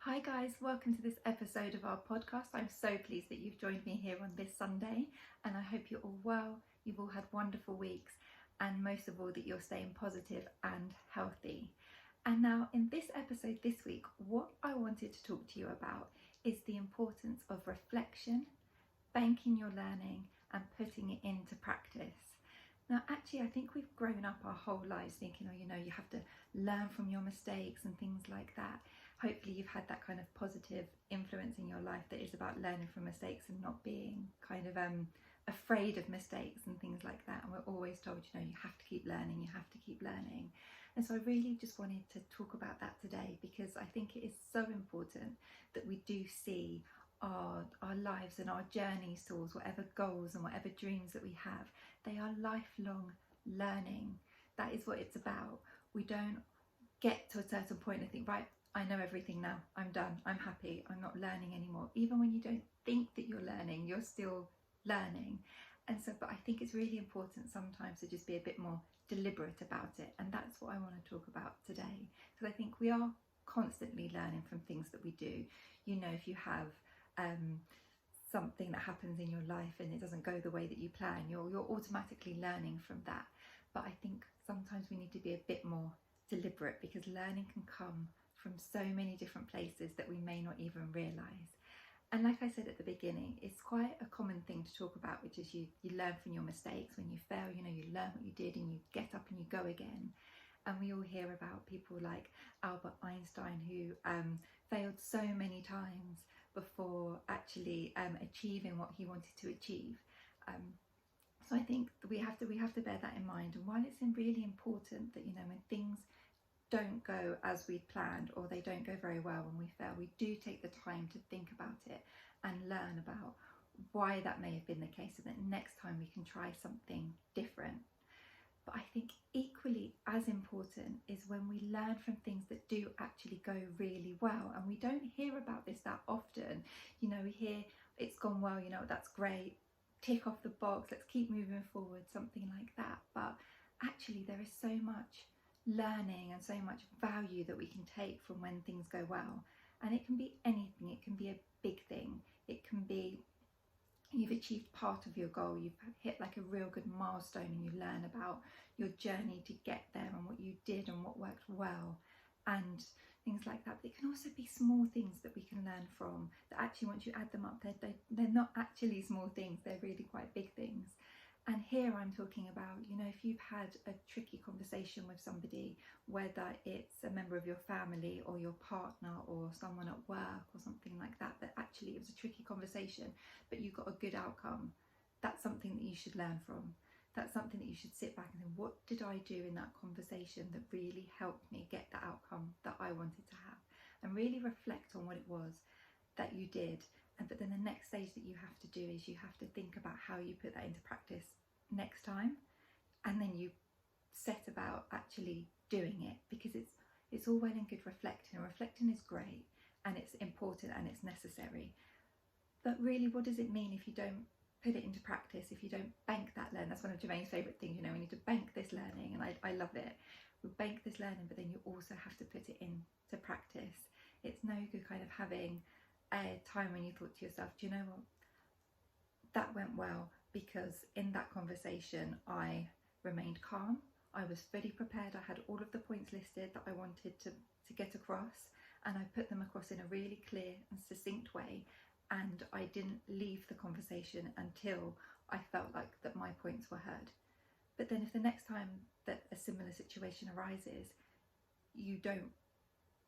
Hi guys, welcome to this episode of our podcast. I'm so pleased that you've joined me here on this Sunday, and I hope you're all well, you've all had wonderful weeks, and most of all that you're staying positive and healthy. And now in this episode this week, what I wanted to talk to you about is the importance of reflection, banking your learning and putting it into practice. Now, actually, I think we've grown up our whole lives thinking, you have to learn from your mistakes and things like that. Hopefully you've had that kind of positive influence in your life that is about learning from mistakes and not being kind of afraid of mistakes and things like that. And we're always told, you have to keep learning, you have to keep learning. And so I really just wanted to talk about that today, because I think it is so important that we do see our lives and our journeys towards whatever goals and whatever dreams that we have. They are lifelong learning. That is what it's about. We don't get to a certain point and think, right, I know everything now, I'm done, I'm happy, I'm not learning anymore. Even when you don't think that you're learning, you're still learning. And so, but I think it's really important sometimes to just be a bit more deliberate about it. And that's what I want to talk about today. Because I think we are constantly learning from things that we do. If you have something that happens in your life and it doesn't go the way that you plan, you're automatically learning from that. But I think sometimes we need to be a bit more deliberate, because learning can come from so many different places that we may not even realise. And like I said at the beginning, it's quite a common thing to talk about, which is you learn from your mistakes. When you fail, you learn what you did and you get up and you go again. And we all hear about people like Albert Einstein, who failed so many times before actually achieving what he wanted to achieve. So I think we have to bear that in mind. And while it's really important that when things don't go as we'd planned, or they don't go very well, when we fail, we do take the time to think about it and learn about why that may have been the case, so that next time we can try something different. But I think equally as important is when we learn from things that do actually go really well. And we don't hear about this that often. We hear it's gone well, that's great, tick off the box, let's keep moving forward, something like that. But actually there is so much learning and so much value that we can take from when things go well. And it can be anything. It can be a big thing. It can be you've achieved part of your goal, you've hit like a real good milestone, and you learn about your journey to get there and what you did and what worked well and things like that. But it can also be small things that we can learn from, that actually once you add them up, they're not actually small things, they're really quite big things. And here I'm talking about, if you've had a tricky conversation with somebody, whether it's a member of your family or your partner or someone at work or something like that, that actually it was a tricky conversation, but you got a good outcome, that's something that you should learn from. That's something that you should sit back and think, what did I do in that conversation that really helped me get the outcome that I wanted to have? And really reflect on what it was that you did. But then the next stage that you have to do is you have to think about how you put that into practice next time, and then you set about actually doing it, because it's all well and good reflecting, and reflecting is great and it's important and it's necessary, but really what does it mean if you don't put it into practice, if you don't bank that learning? That's one of Jermaine's favourite things, we need to bank this learning, and I love it. We bank this learning, but then you also have to put it into practice. It's no good kind of having a time when you thought to yourself, do you know what, that went well because in that conversation I remained calm, I was fully prepared, I had all of the points listed that I wanted to get across, and I put them across in a really clear and succinct way, and I didn't leave the conversation until I felt like that my points were heard. But then if the next time that a similar situation arises, you don't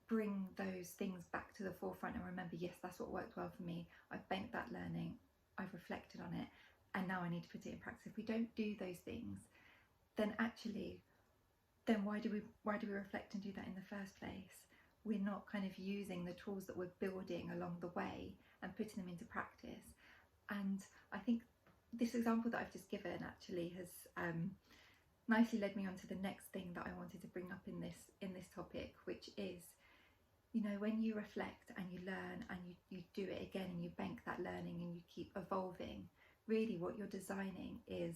bring those things back to the forefront and remember, yes, that's what worked well for me, I've banked that learning, I've reflected on it, and now I need to put it in practice. If we don't do those things, then actually, then why do we reflect and do that in the first place? We're not kind of using the tools that we're building along the way and putting them into practice. And I think this example that I've just given actually has nicely led me on to the next thing that I wanted to bring up in this topic, which is, when you reflect and you learn and you do it again and you bank that learning and you keep evolving, really what you're designing is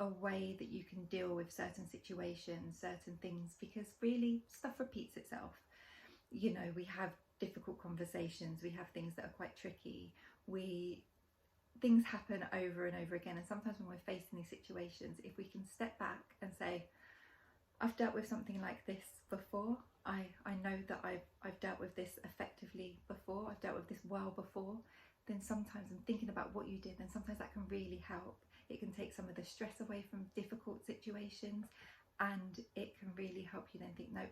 a way that you can deal with certain situations, certain things, because really stuff repeats itself. We have difficult conversations, we have things that are quite tricky, things happen over and over again, and sometimes when we're facing these situations, if we can step back and say, I've dealt with something like this before, I know that I've dealt with this effectively before, I've dealt with this well before, then sometimes I'm thinking about what you did, and sometimes that can really help. It can take some of the stress away from difficult situations, and it can really help you then think, no,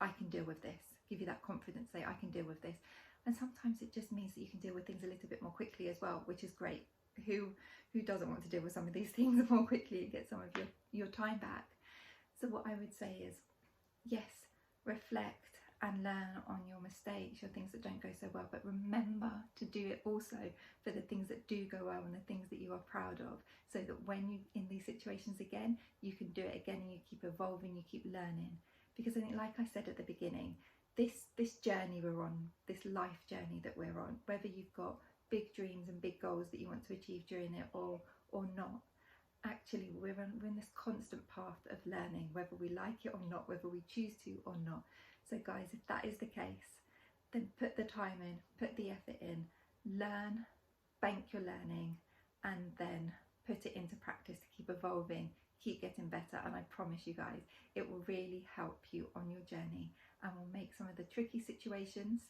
I can deal with this, give you that confidence, say I can deal with this. And sometimes it just means that you can deal with things a little bit more quickly as well, which is great. Who doesn't want to deal with some of these things more quickly and get some of your time back? So what I would say is, yes, reflect and learn on your mistakes, your things that don't go so well, but remember to do it also for the things that do go well and the things that you are proud of, so that when you in these situations again, you can do it again and you keep evolving, you keep learning. Because I think, like I said at the beginning, this journey we're on, this life journey that we're on, whether you've got big dreams and big goals that you want to achieve during it or not, actually we're in this constant path of learning, whether we like it or not, whether we choose to or not. So guys, if that is the case, then put the time in, put the effort in, learn, bank your learning, and then put it into practice to keep evolving, keep getting better. And I promise you guys, it will really help you on your journey and will make some of the tricky situations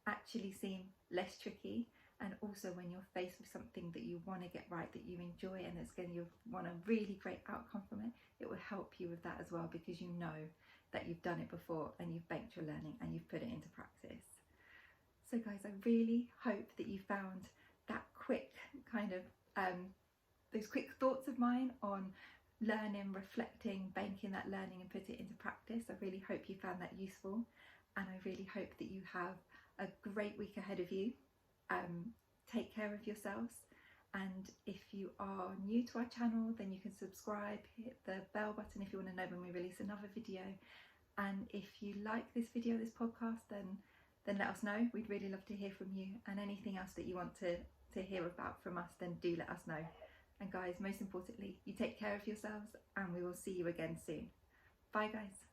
actually seem less tricky. And also when you're faced with something that you want to get right, that you enjoy, and it's going, you want a really great outcome from it, it will help you with that as well, because you know that you've done it before and you've banked your learning and you've put it into practice. So guys, I really hope that you found that quick kind of those quick thoughts of mine on learning, reflecting, banking that learning and put it into practice. I really hope you found that useful, and I really hope that you have a great week ahead of you. Take care of yourselves, and if you are new to our channel, then you can subscribe, hit the bell button if you want to know when we release another video. And if you like this video, this podcast, then let us know. We'd really love to hear from you, and anything else that you want to hear about from us, then do let us know. And guys, most importantly, you take care of yourselves, and we will see you again soon. Bye guys.